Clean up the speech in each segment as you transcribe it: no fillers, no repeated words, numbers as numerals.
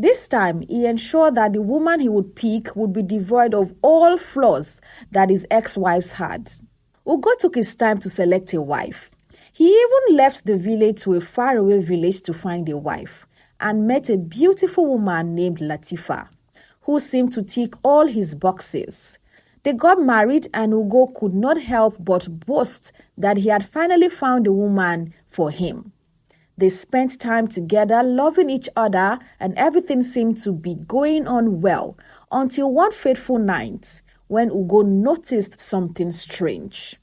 This time, he ensured that the woman he would pick would be devoid of all flaws that his ex-wives had. Ugo took his time to select a wife. He even left the village to a faraway village to find a wife and met a beautiful woman named Latifah, who seemed to tick all his boxes. They got married and Ugo could not help but boast that he had finally found a woman for him. They spent time together, loving each other, and everything seemed to be going on well until one fateful night when Ugo noticed something strange.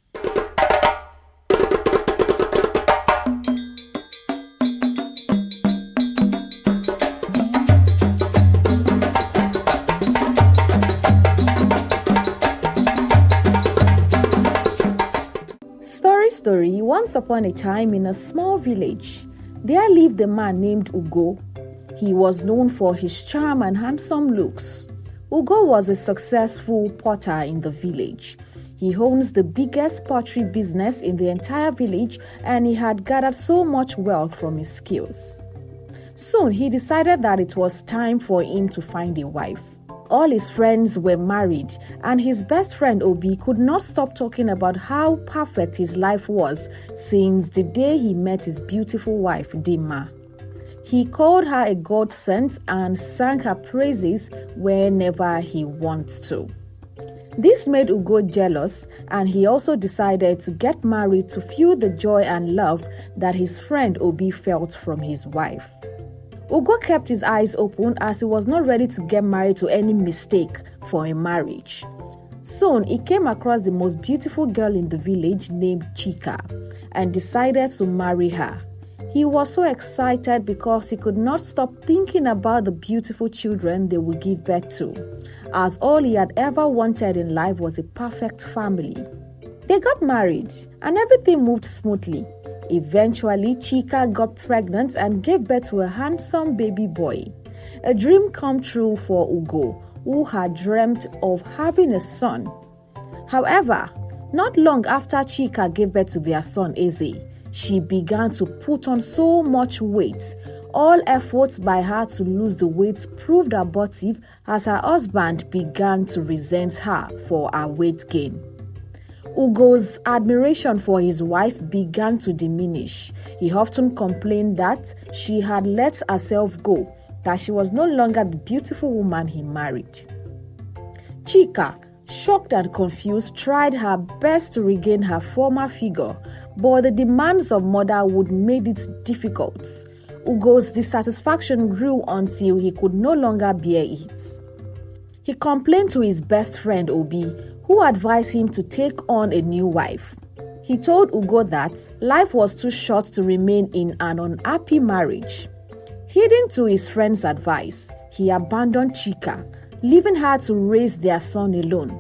Story, once upon a time in a small village, there lived a man named Ugo. He was known for his charm and handsome looks. Ugo was a successful potter in the village. He owns the biggest pottery business in the entire village, and he had gathered so much wealth from his skills. Soon he decided that it was time for him to find a wife. All his friends were married, and his best friend Obi could not stop talking about how perfect his life was since the day he met his beautiful wife, Dimma. He called her a godsend and sang her praises whenever he wanted to. This made Ugo jealous, and he also decided to get married to feel the joy and love that his friend Obi felt from his wife. Ugo kept his eyes open as he was not ready to get married to any mistake for a marriage. Soon, he came across the most beautiful girl in the village named Chika and decided to marry her. He was so excited because he could not stop thinking about the beautiful children they would give birth to, as all he had ever wanted in life was a perfect family. They got married and everything moved smoothly. Eventually, Chica got pregnant and gave birth to a handsome baby boy. A dream come true for Ugo, who had dreamt of having a son. However, not long after Chica gave birth to their son Eze, she began to put on so much weight. All efforts by her to lose the weight proved abortive as her husband began to resent her for her weight gain. Ugo's admiration for his wife began to diminish. He often complained that she had let herself go, that she was no longer the beautiful woman he married. Chica, shocked and confused, tried her best to regain her former figure, but the demands of motherhood made it difficult. Ugo's dissatisfaction grew until he could no longer bear it. He complained to his best friend Obi, who advised him to take on a new wife. He told Ugo that life was too short to remain in an unhappy marriage. Heeding to his friend's advice, he abandoned Chica, leaving her to raise their son alone.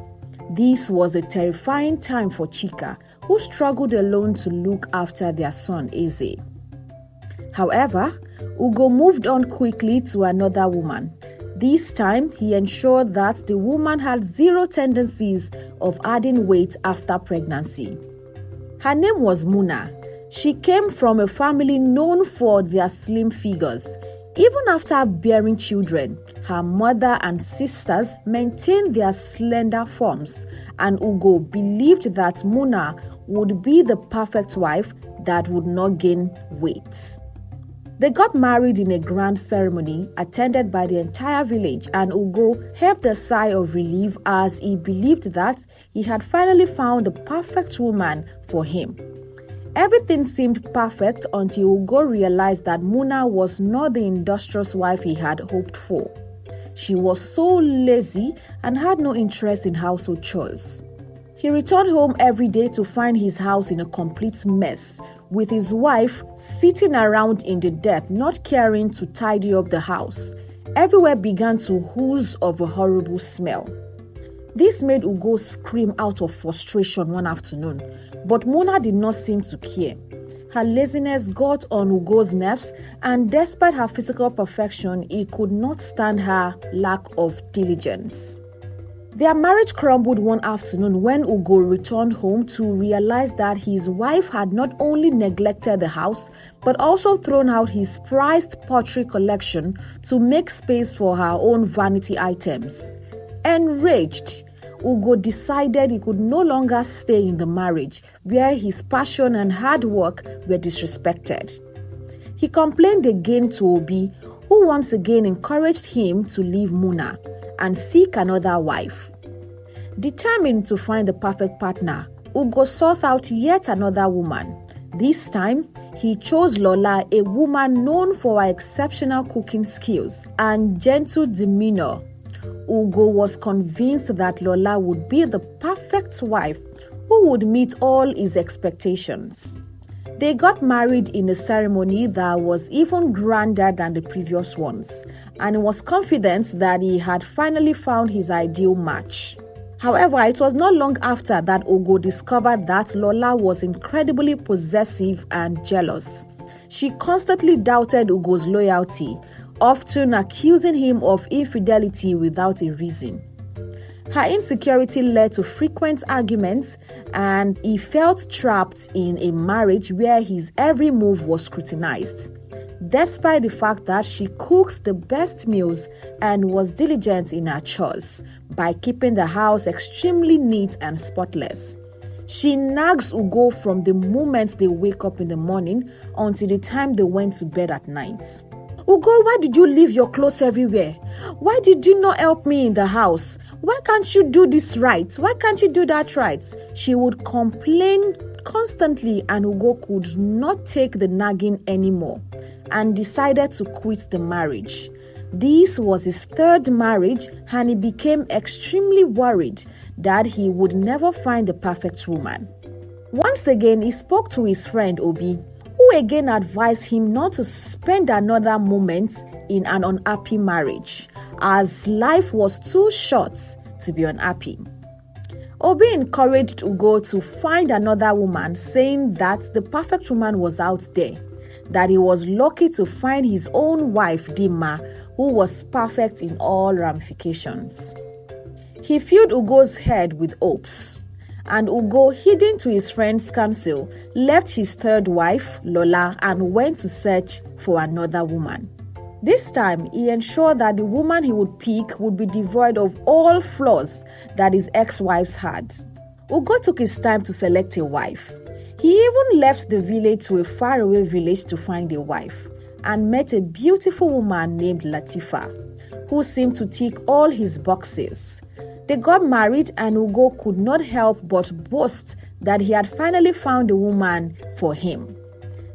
This was a terrifying time for Chica, who struggled alone to look after their son Eze. However, Ugo moved on quickly to another woman. This time, he ensured that the woman had zero tendencies of adding weight after pregnancy. Her name was Muna. She came from a family known for their slim figures. Even after bearing children, her mother and sisters maintained their slender forms, and Ugo believed that Muna would be the perfect wife that would not gain weight. They got married in a grand ceremony attended by the entire village, and Ugo heaved a sigh of relief as he believed that he had finally found the perfect woman for him. Everything seemed perfect until Ugo realized that Muna was not the industrious wife he had hoped for. She was so lazy and had no interest in household chores. He returned home every day to find his house in a complete mess, with his wife sitting around in the dirt, not caring to tidy up the house. Everywhere began to ooze of a horrible smell. This made Ugo scream out of frustration one afternoon, but Muna did not seem to care. Her laziness got on Ugo's nerves, and despite her physical perfection, he could not stand her lack of diligence. Their marriage crumbled one afternoon when Ugo returned home to realize that his wife had not only neglected the house but also thrown out his prized pottery collection to make space for her own vanity items. Enraged, Ugo decided he could no longer stay in the marriage where his passion and hard work were disrespected. He complained again to Obi, who once again encouraged him to leave Muna and seek another wife. Determined to find the perfect partner, Ugo sought out yet another woman. This time, he chose Lola, a woman known for her exceptional cooking skills and gentle demeanor. Ugo was convinced that Lola would be the perfect wife who would meet all his expectations. They got married in a ceremony that was even grander than the previous ones, and he was confident that he had finally found his ideal match. However, it was not long after that Ugo discovered that Lola was incredibly possessive and jealous. She constantly doubted Ugo's loyalty, often accusing him of infidelity without a reason. Her insecurity led to frequent arguments, and he felt trapped in a marriage where his every move was scrutinized. Despite the fact that she cooks the best meals and was diligent in her chores by keeping the house extremely neat and spotless. She nags Ugo from the moment they wake up in the morning until the time they went to bed at night. Ugo, why did you leave your clothes everywhere? Why did you not help me in the house? Why can't you do this right? Why can't you do that right? She would complain constantly, and Ugo could not take the nagging anymore and decided to quit the marriage. This was his third marriage, and he became extremely worried that he would never find the perfect woman. Once again, he spoke to his friend Obi, who again advised him not to spend another moment in an unhappy marriage, as life was too short to be unhappy. Obi encouraged Ugo to find another woman, saying that the perfect woman was out there, that he was lucky to find his own wife, Dima, who was perfect in all ramifications. He filled Ugo's head with hopes, and Ugo, heeding to his friend's counsel, left his third wife, Lola, and went to search for another woman. This time, he ensured that the woman he would pick would be devoid of all flaws that his ex-wives had. Ugo took his time to select a wife. He even left the village to a faraway village to find a wife, and met a beautiful woman named Latifah, who seemed to tick all his boxes. They got married, and Ugo could not help but boast that he had finally found a woman for him.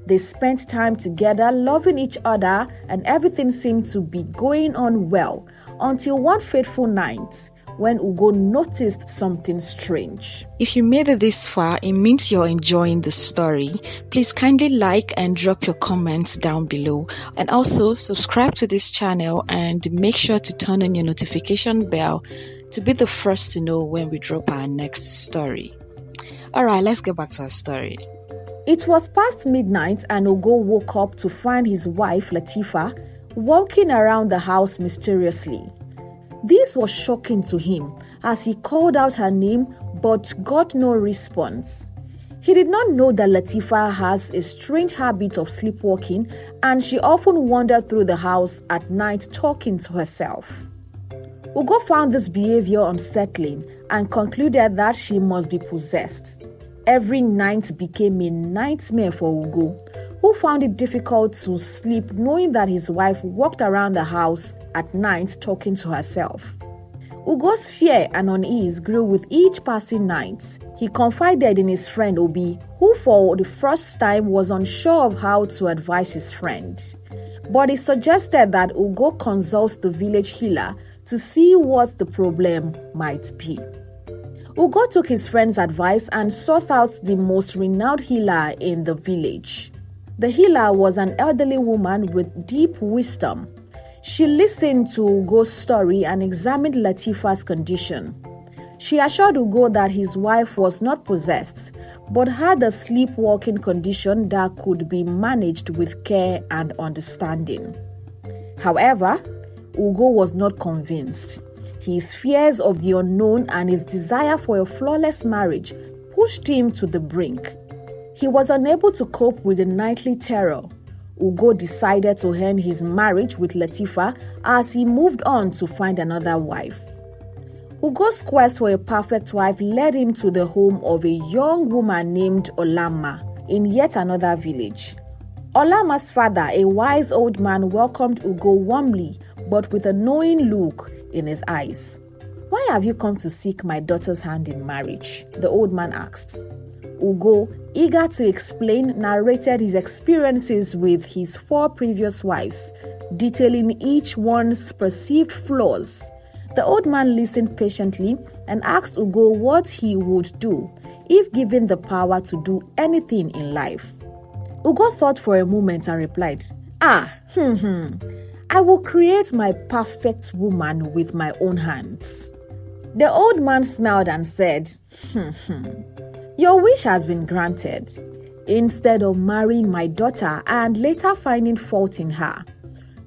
They spent time together, loving each other, and everything seemed to be going on well until one fateful night when Ugo noticed something strange. If you made it this far, it means you're enjoying the story. Please kindly like and drop your comments down below. And also subscribe to this channel and make sure to turn on your notification bell to be the first to know when we drop our next story. Alright, let's get back to our story. It was past midnight, and Ugo woke up to find his wife, Latifah, walking around the house mysteriously. This was shocking to him as he called out her name but got no response. He did not know that Latifah has a strange habit of sleepwalking, and she often wandered through the house at night talking to herself. Ugo found this behavior unsettling and concluded that she must be possessed. Every night became a nightmare for Ugo, who found it difficult to sleep knowing that his wife walked around the house at night talking to herself. Ugo's fear and unease grew with each passing night. He confided in his friend Obi, who for the first time was unsure of how to advise his friend. But he suggested that Ugo consult the village healer to see what the problem might be. Ugo took his friend's advice and sought out the most renowned healer in the village. The healer was an elderly woman with deep wisdom. She listened to Ugo's story and examined Latifah's condition. She assured Ugo that his wife was not possessed, but had a sleepwalking condition that could be managed with care and understanding. However, Ugo was not convinced. His fears of the unknown and his desire for a flawless marriage pushed him to the brink. He was unable to cope with the nightly terror. Ugo decided to end his marriage with Latifah as he moved on to find another wife. Ugo's quest for a perfect wife led him to the home of a young woman named Ugonmma in yet another village. Ugonmma's father, a wise old man, welcomed Ugo warmly but with a knowing look in his eyes. "Why have you come to seek my daughter's hand in marriage?" the old man asked. Ugo, eager to explain, narrated his experiences with his 4 previous wives, detailing each one's perceived flaws. The old man listened patiently and asked Ugo what he would do if given the power to do anything in life. Ugo thought for a moment and replied, I will create my perfect woman with my own hands." The old man smiled and said, "Your wish has been granted. Instead of marrying my daughter and later finding fault in her,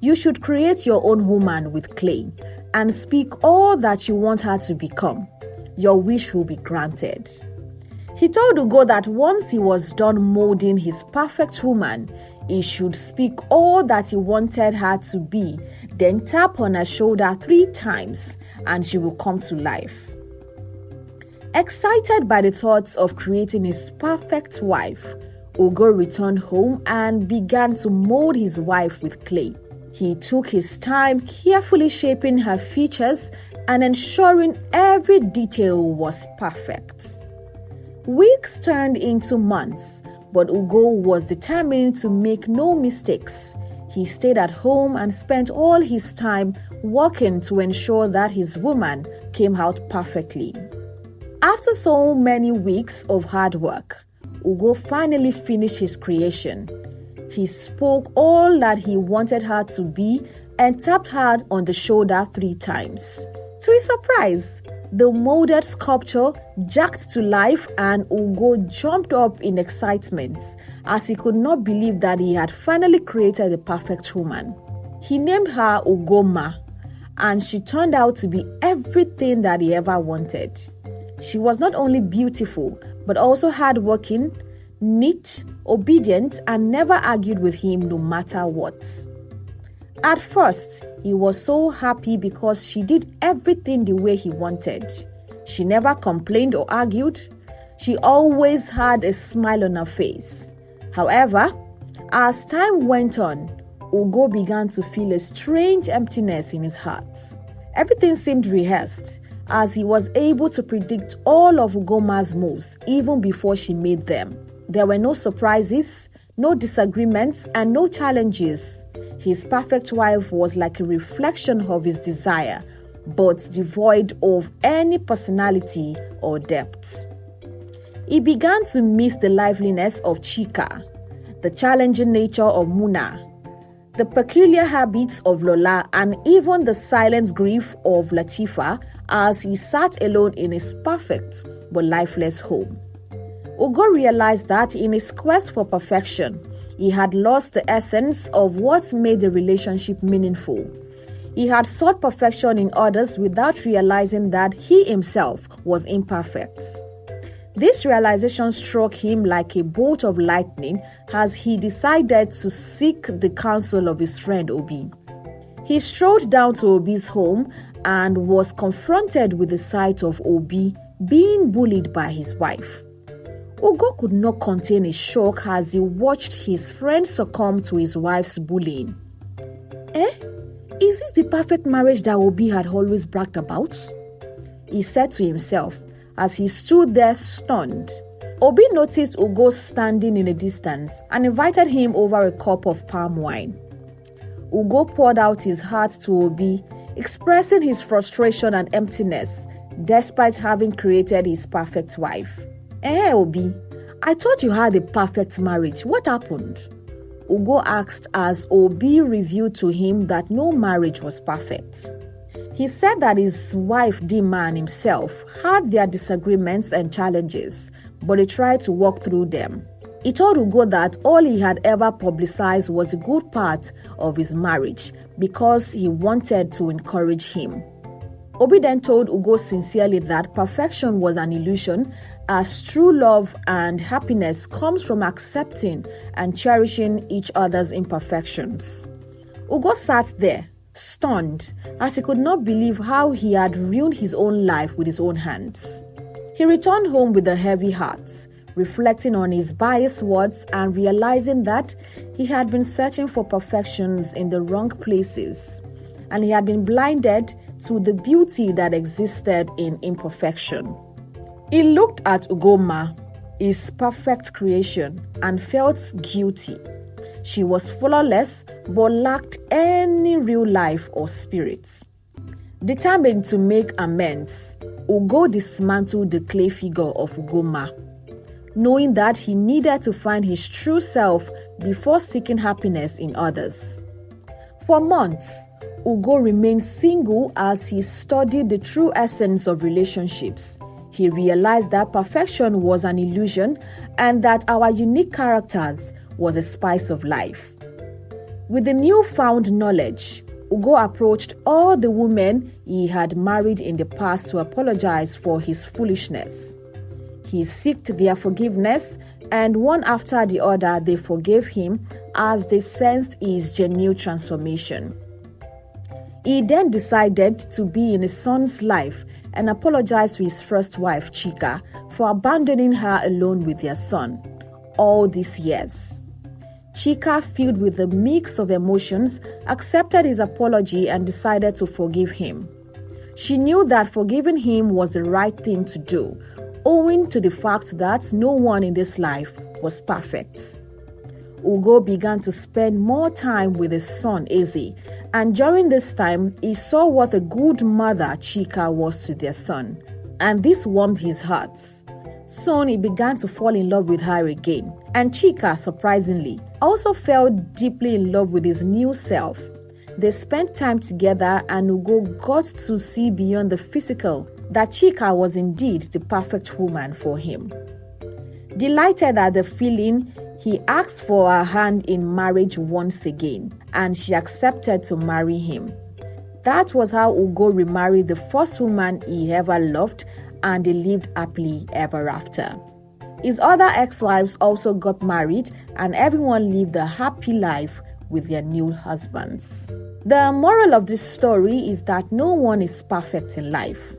you should create your own woman with clay and speak all that you want her to become. Your wish will be granted." He told Ugo that once he was done molding his perfect woman, he should speak all that he wanted her to be, then tap on her shoulder 3 times and she will come to life. Excited by the thoughts of creating his perfect wife, Ugo returned home and began to mold his wife with clay. He took his time, carefully shaping her features and ensuring every detail was perfect. Weeks turned into months, but Ugo was determined to make no mistakes. He stayed at home and spent all his time working to ensure that his woman came out perfectly. After so many weeks of hard work, Ugo finally finished his creation. He spoke all that he wanted her to be and tapped her on the shoulder 3 times. To his surprise, the molded sculpture jacked to life and Ugo jumped up in excitement as he could not believe that he had finally created the perfect woman. He named her Ugonmma, and she turned out to be everything that he ever wanted. She was not only beautiful, but also hardworking, neat, obedient, and never argued with him no matter what. At first, he was so happy because she did everything the way he wanted. She never complained or argued. She always had a smile on her face. However, as time went on, Ugo began to feel a strange emptiness in his heart. Everything seemed rehearsed, as he was able to predict all of Ugonmma's moves even before she made them. There were no surprises, no disagreements, and no challenges. His perfect wife was like a reflection of his desire, but devoid of any personality or depth. He began to miss the liveliness of Chica, the challenging nature of Muna, the peculiar habits of Lola, and even the silent grief of Latifah as he sat alone in his perfect but lifeless home. Ugo realized that in his quest for perfection, he had lost the essence of what made the relationship meaningful. He had sought perfection in others without realizing that he himself was imperfect. This realization struck him like a bolt of lightning as he decided to seek the counsel of his friend Obi. He strolled down to Obi's home and was confronted with the sight of Obi being bullied by his wife. Ugo could not contain his shock as he watched his friend succumb to his wife's bullying. Is this the perfect marriage that Obi had always bragged about? He said to himself as he stood there stunned. Obi noticed Ugo standing in the distance and invited him over a cup of palm wine. Ugo poured out his heart to Obi, expressing his frustration and emptiness despite having created his perfect wife. Obi, I thought you had a perfect marriage. What happened? Ugo asked as Obi revealed to him that no marriage was perfect. He said that his wife Dima and himself had their disagreements and challenges, but he tried to work through them. He told Ugo that all he had ever publicized was a good part of his marriage because he wanted to encourage him. Obi then told Ugo sincerely that perfection was an illusion, as true love and happiness comes from accepting and cherishing each other's imperfections. Ugo sat there, stunned, as he could not believe how he had ruined his own life with his own hands. He returned home with a heavy heart, reflecting on his biased words and realizing that he had been searching for perfections in the wrong places, and he had been blinded to the beauty that existed in imperfection. He looked at Ugonmma, his perfect creation, and felt guilty. She was flawless but lacked any real life or spirit. Determined to make amends, Ugo dismantled the clay figure of Ugonmma, knowing that he needed to find his true self before seeking happiness in others. For months, Ugo remained single as he studied the true essence of relationships. He realized that perfection was an illusion and that our unique characters was a spice of life. With the newfound knowledge, Ugo approached all the women he had married in the past to apologize for his foolishness. He sought their forgiveness, and one after the other they forgave him as they sensed his genuine transformation. He then decided to be in his son's life and apologized to his first wife, Chika, for abandoning her alone with their son all these years. Chika, filled with a mix of emotions, accepted his apology and decided to forgive him. She knew that forgiving him was the right thing to do, owing to the fact that no one in this life was perfect. Ugo began to spend more time with his son, Eze, and during this time, he saw what a good mother Chika was to their son, and this warmed his heart. Soon he began to fall in love with her again, and Chika, surprisingly, also fell deeply in love with his new self. They spent time together, and Ugo got to see beyond the physical that Chika was indeed the perfect woman for him. Delighted at the feeling, he asked for her hand in marriage once again, and she accepted to marry him. That was how Ugo remarried the first woman he ever loved, and they lived happily ever after. His other ex-wives also got married, and everyone lived a happy life with their new husbands. The moral of this story is that no one is perfect in life.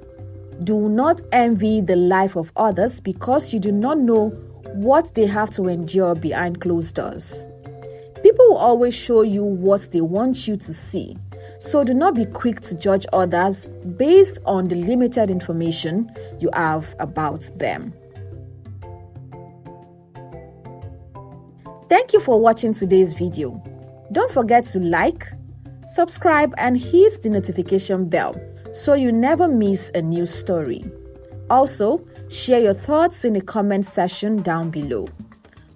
Do not envy the life of others because you do not know what they have to endure behind closed doors. People will always show you what they want you to see, so do not be quick to judge others based on the limited information you have about them. Thank you for watching today's video. Don't forget to like, subscribe, and hit the notification bell so you never miss a new story. Also, share your thoughts in the comment section down below.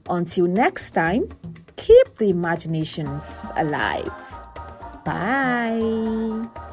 Until next time, keep the imaginations alive. Bye.